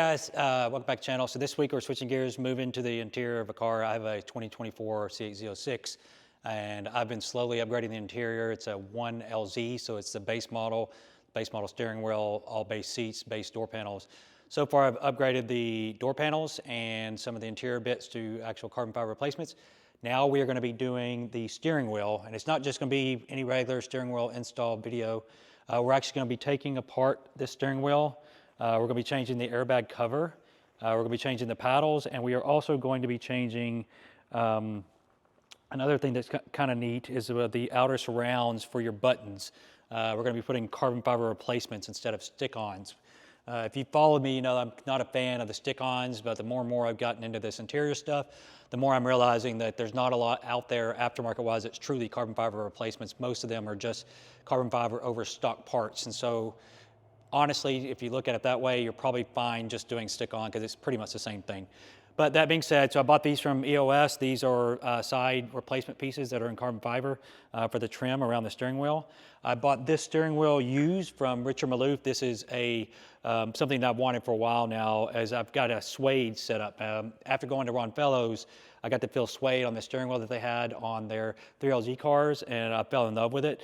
Guys, welcome back to the channel. So this week we're switching gears, moving to the interior of a car. I have a 2024 C8Z06 and I've been slowly upgrading the interior. It's a 1LZ, so it's the base model steering wheel, all base seats, base door panels. So far I've upgraded the door panels and some of the interior bits to actual carbon fiber replacements. Now we are going to be doing the steering wheel, and it's not just going to be any regular steering wheel install video. We're actually going to be taking apart this steering wheel. We're going to be changing the airbag cover. We're going to be changing the paddles, and we are also going to be changing another thing that's kind of neat is the outer surrounds for your buttons. We're going to be putting carbon fiber replacements instead of stick-ons. If you followed me, you know I'm not a fan of the stick-ons, but the more and more I've gotten into this interior stuff, the more I'm realizing that there's not a lot out there aftermarket-wise that's truly carbon fiber replacements. Most of them are just carbon fiber over stock parts, and so honestly, if you look at it that way, you're probably fine just doing stick-on because it's pretty much the same thing. But that being said, so I bought these from EOS. These are side replacement pieces that are in carbon fiber for the trim around the steering wheel. I bought this steering wheel used from Richard Maloof. This is something that I've wanted for a while now, as I've got a suede set up. After going to Ron Fellows, I got to feel suede on the steering wheel that they had on their 3LZ cars, and I fell in love with it.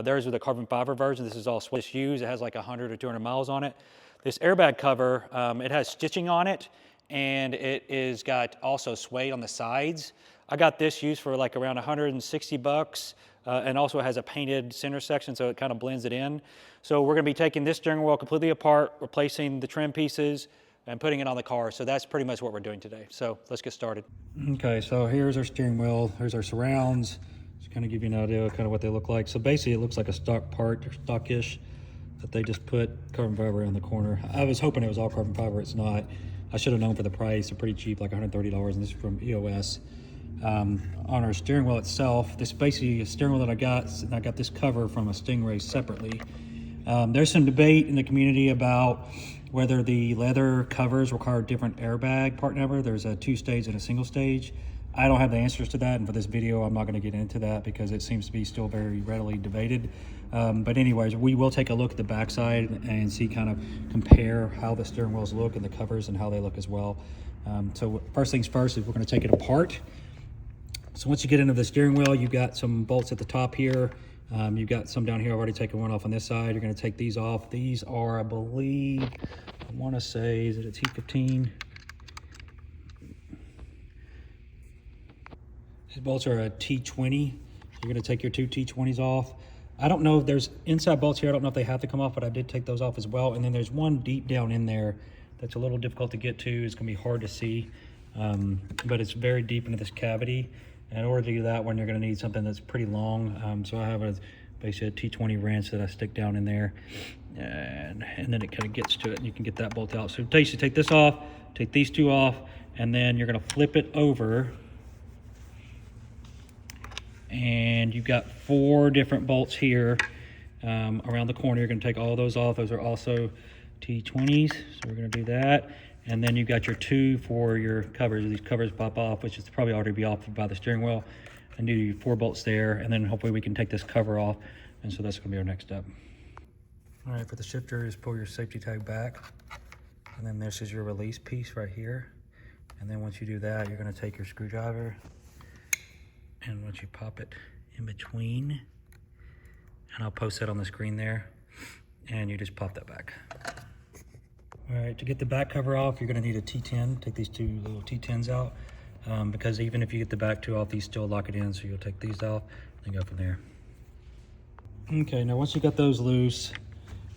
Theirs was the carbon fiber version. This is all suede used. It has like 100 or 200 miles on it. This airbag cover, it has stitching on it, and it is got also suede on the sides. I got this used for like around 160 bucks, and also has a painted center section, so it kind of blends it in. So we're gonna be taking this steering wheel completely apart, replacing the trim pieces, and putting it on the car. So that's pretty much what we're doing today. So let's get started. Okay, so here's our steering wheel. Here's our surrounds. Just kind of give you an idea of kind of what they look like. So basically it looks like a stock part, or stockish, that they just put carbon fiber in the corner. I was hoping it was all carbon fiber. It's not. I should have known for the price. They're pretty cheap, like $130, and this is from EOS. On our steering wheel itself, this is basically a steering wheel that I got, and I got this cover from a Stingray separately. There's some debate in the community about whether the leather covers require a different airbag part number. There's a 2-stage and a single stage. I don't have the answers to that, and for this video I'm not going to get into that because it seems to be still very readily debated. But anyways, we will take a look at the backside and see, kind of compare how the steering wheels look and the covers and how they look as well. So first things first is we're going to take it apart. So once you get into the steering wheel, you've got some bolts at the top here. You've got some down here. I've already taken one off on this side. You're going to take these off. These are, I believe, I want to say, is it a T15? These bolts are a T20. You're going to take your two T20s off. I don't know if there's inside bolts here. I don't know if they have to come off, but I did take those off as well. And then there's one deep down in there that's a little difficult to get to. It's going to be hard to see, but it's very deep into this cavity. And in order to do that one, you're going to need something that's pretty long. So I have basically a T20 wrench that I stick down in there, and then it kind of gets to it, and you can get that bolt out. So you take this off, take these two off, and then you're going to flip it over. And you've got 4 different bolts here around the corner. You're going to take all those off. Those are also T20s, so we're going to do that. And then you've got your 2 for your covers. These covers pop off, which is probably already be off by the steering wheel, and do 4 bolts there, and then hopefully we can take this cover off. And so that's going to be our next step. All right, for the shifter, is pull your safety tag back, and then this is your release piece right here. And then once you do that, you're going to take your screwdriver, and once you pop it in between, and I'll post that on the screen there, and you just pop that back. All right, to get the back cover off, you're going to need a T10. Take these 2 little T10s out, because even if you get the back 2 off, these still lock it in, so you'll take these off and go from there. Okay, now once you got those loose,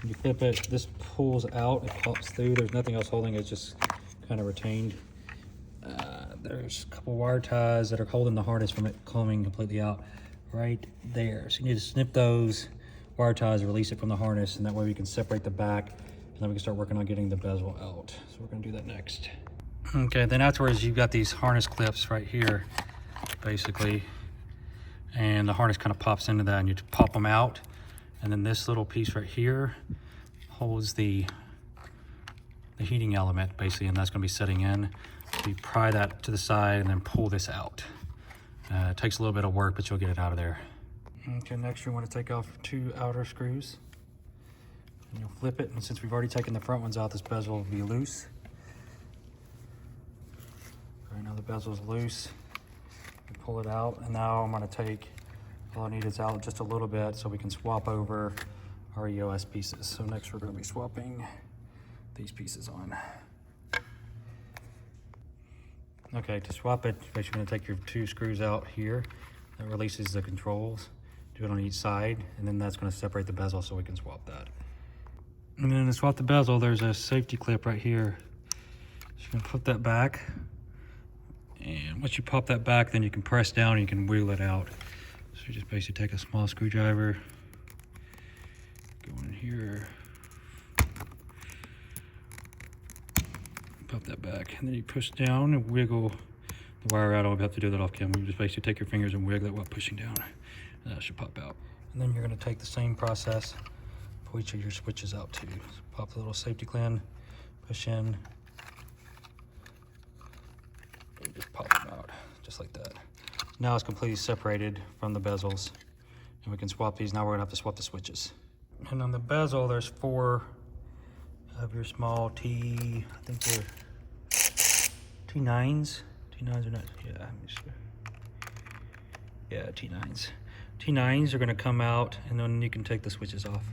you flip it, this pulls out, it pops through. There's nothing else holding it, it's just kind of retained. There's a couple wire ties that are holding the harness from it coming completely out right there. So you need to snip those wire ties, release it from the harness, and that way we can separate the back, and then we can start working on getting the bezel out. So we're gonna do that next. Okay, then afterwards you've got these harness clips right here, basically, and the harness kind of pops into that, and you just pop them out, and then this little piece right here holds the heating element, basically, and that's gonna be setting in. So you pry that to the side and then pull this out. It takes a little bit of work, but you'll get it out of there. Okay, next you want to take off 2 outer screws. And you'll flip it, and since we've already taken the front ones out, this bezel will be loose. right, now the bezel's loose. You pull it out, and now I'm gonna take, all I need is out just a little bit so we can swap over our EOS pieces. So next we're gonna be swapping these pieces on. Okay, to swap it, you're basically gonna take your 2 screws out here. That releases the controls. Do it on each side, and then that's gonna separate the bezel so we can swap that. And then to swap the bezel, there's a safety clip right here. So you're gonna put that back. And once you pop that back, then you can press down and you can wheel it out. So you just basically take a small screwdriver, go in here, pop that back, and then you push down and wiggle the wire out. I don't have to do that off camera. You just basically take your fingers and wiggle it while pushing down, and that should pop out. And then you're going to take the same process, pull each of your switches out too. So pop the little safety clamp, push in, and just pop them out, just like that. Now it's completely separated from the bezels, and we can swap these. Now we're gonna have to swap the switches. And on the bezel, there's 4 of your small I think they're T9s. T9s are not, yeah, let me see. Yeah, T9s. T9s are gonna come out, and then you can take the switches off.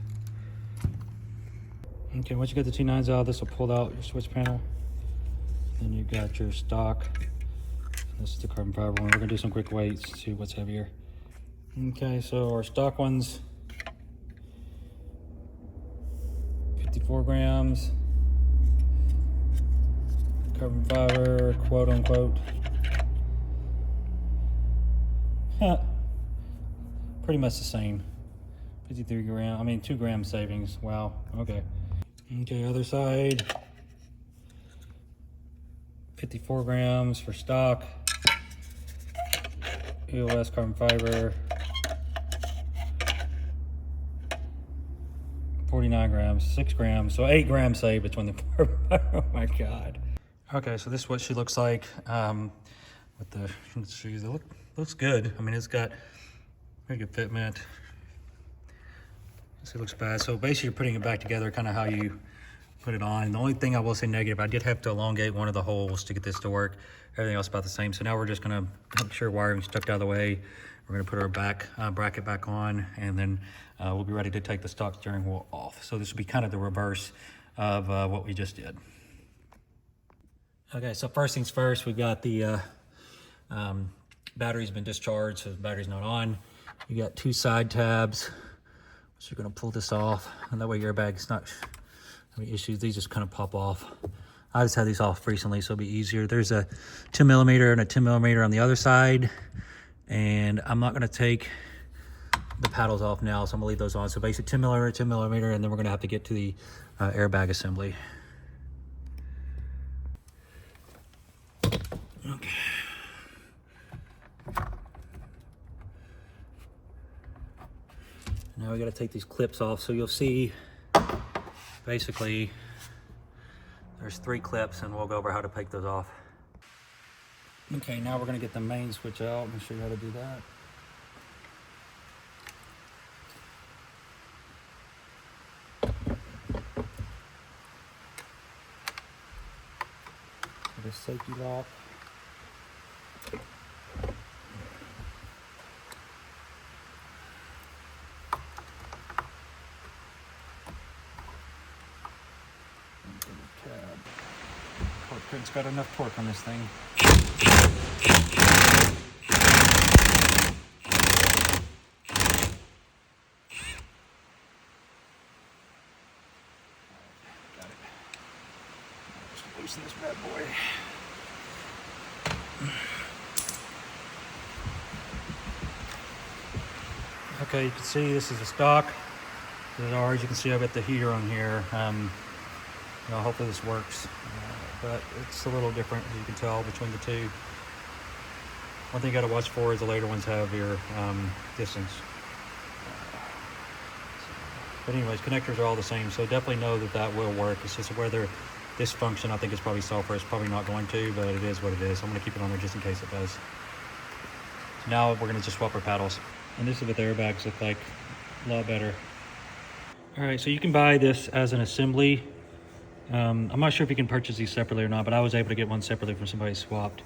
Okay, once you get the T9s out, this will pull out your switch panel. Then you got your stock. This is the carbon fiber one. We're gonna do some quick weights, see what's heavier. Okay, so our stock ones, 54 grams. Carbon fiber, quote unquote. Pretty much the same. 53 grams, 2 gram savings. Wow, okay. Okay, other side. 54 grams for stock. EOS carbon fiber. 49 grams, 6 grams, so 8 grams saved between the carbon fiber. Oh my God. Okay, so this is what she looks like with the shoes. It looks good. I mean, it's got pretty good fitment. It looks bad. So basically you're putting it back together kind of how you put it on. And the only thing I will say negative, I did have to elongate one of the holes to get this to work. Everything else about the same. So now we're just gonna make sure wiring's tucked out of the way. We're gonna put our back bracket back on, and then we'll be ready to take the stock steering wheel off. So this will be kind of the reverse of what we just did. Okay, so first things first, we've got the battery's been discharged, so the battery's not on. You got 2 side tabs, so you're gonna pull this off, and that way your airbag's not having issues. These just kind of pop off. I just had these off recently, so it'll be easier. There's a 2mm and a 2mm on the other side, and I'm not gonna take the paddles off now, so I'm gonna leave those on. So basically 2mm, 2mm, and then we're gonna have to get to the airbag assembly. Okay. Now we gotta take these clips off. So you'll see, basically, there's 3 clips, and we'll go over how to take those off. Okay, now we're gonna get the main switch out and show you how to do that. The safety lock. Torque pin's got enough torque on this thing. Got it. Just loosen this bad boy. Okay, you can see this is a stock. As you can see, I've got the heater on here. Hopefully this works, but it's a little different, as you can tell, between the two. One thing you got to watch for is the later ones have your distance. But anyways, connectors are all the same, so definitely know that that will work. It's just whether this function, I think, is probably software. It's probably not going to, but it is what it is. I'm going to keep it on there just in case it does. So now we're going to just swap our paddles. And this is what the airbags look like. A lot better. All right, so you can buy this as an assembly. I'm not sure if you can purchase these separately or not, but I was able to get one separately from somebody swapped.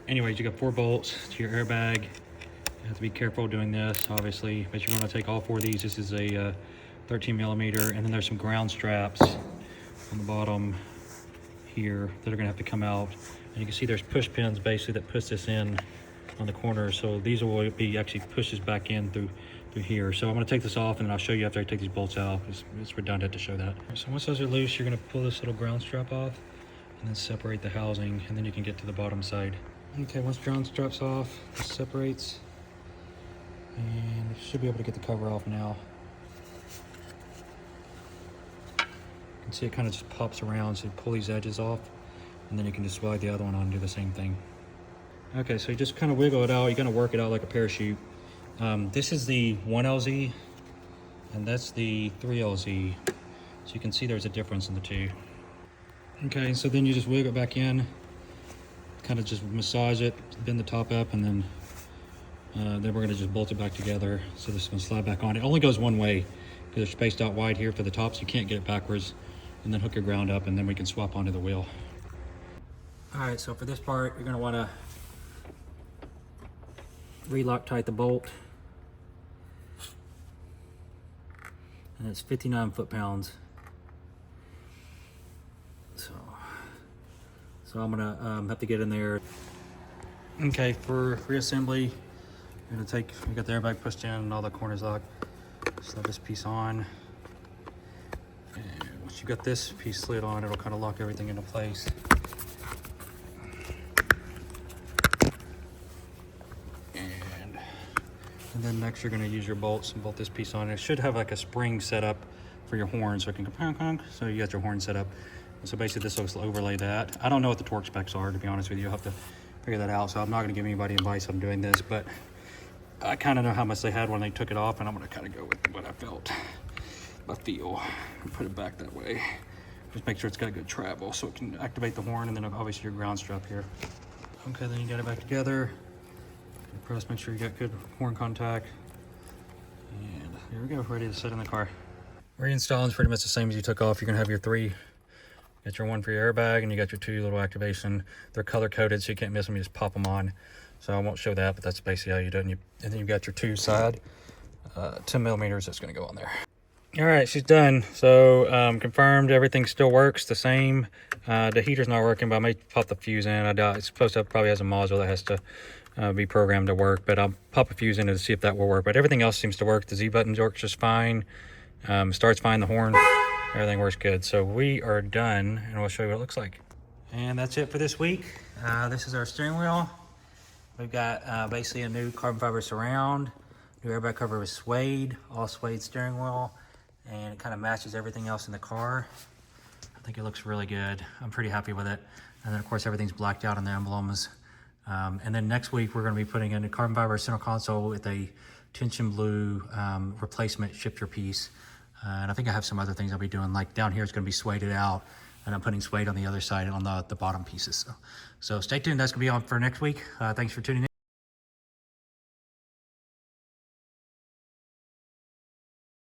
Anyways, you got 4 bolts to your airbag. You have to be careful doing this, obviously, but you're going to take all 4 of these. This is a 13 millimeter, and then there's some ground straps on the bottom here that are going to have to come out. And you can see there's push pins basically that push this in on the corner. So these will be actually pushes back in through here. So I'm going to take this off, and then I'll show you after I take these bolts out. It's redundant to show that. So once those are loose, you're going to pull this little ground strap off and then separate the housing, and then you can get to the bottom side. Okay, once ground strap's off, this separates, and you should be able to get the cover off now. You can see it kind of just pops around, so you pull these edges off, and then you can just slide the other one on and do the same thing. Okay, so you just kind of wiggle it out. You're going to work it out like a parachute. This is the 1LZ, and that's the 3LZ. So you can see there's a difference in the two. Okay, so then you just wiggle it back in, kind of just massage it, bend the top up, and then we're going to just bolt it back together. So this is going to slide back on. It only goes one way because they're spaced out wide here for the top, so you can't get it backwards. And then hook your ground up, and then we can swap onto the wheel. All right, so for this part, you're going to want to re-Loctite the bolt. And it's 59 foot-pounds. So I'm gonna have to get in there. Okay, for reassembly, you're gonna take, you got the airbag pushed in and all the corners locked. Slide this piece on. And once you got this piece slid on, it'll kind of lock everything into place. And then next you're going to use your bolts and bolt this piece on. It should have like a spring set up for your horn, so it can go pong pong. So you got your horn set up. And so basically this looks to overlay that. I don't know what the torque specs are, to be honest with you. You'll have to figure that out. So I'm not going to give anybody advice on doing this, but I kind of know how much they had when they took it off, and I'm going to kind of go with what I felt, my feel, and put it back that way. Just make sure it's got good travel so it can activate the horn, and then obviously your ground strap here. Okay, then you got it back together. Press, make sure you got good horn contact, and here we go, ready to set in the car. Reinstalling is pretty much the same as you took off. You're gonna have your 3, you got your 1 for your airbag, and you got your 2 little activation. They're color coded, so you can't miss them. You just pop them on. So I won't show that, but that's basically how you do it. And then you've got your 2 side 10 millimeters that's gonna go on there. All right, she's done. So confirmed everything still works the same. The heater's not working, but I may pop the fuse in. I doubt it's supposed to probably has a module that has to be programmed to work, but I'll pop a fuse in to see if that will work. But everything else seems to work. The Z button works just fine. Starts fine. The horn, everything works good. So we are done, and we'll show you what it looks like. And that's it for this week. This is our steering wheel. We've got basically a new carbon fiber surround, new airbag cover with suede, all suede steering wheel, and it kind of matches everything else in the car. I think it looks really good. I'm pretty happy with it. And then of course everything's blacked out on the emblems. And then next week we're going to be putting in a carbon fiber center console with a tension blue replacement shifter piece. And I think I have some other things I'll be doing, like down here it's going to be sueded out, and I'm putting suede on the other side on the bottom pieces. So stay tuned, that's going to be on for next week. Thanks for tuning in.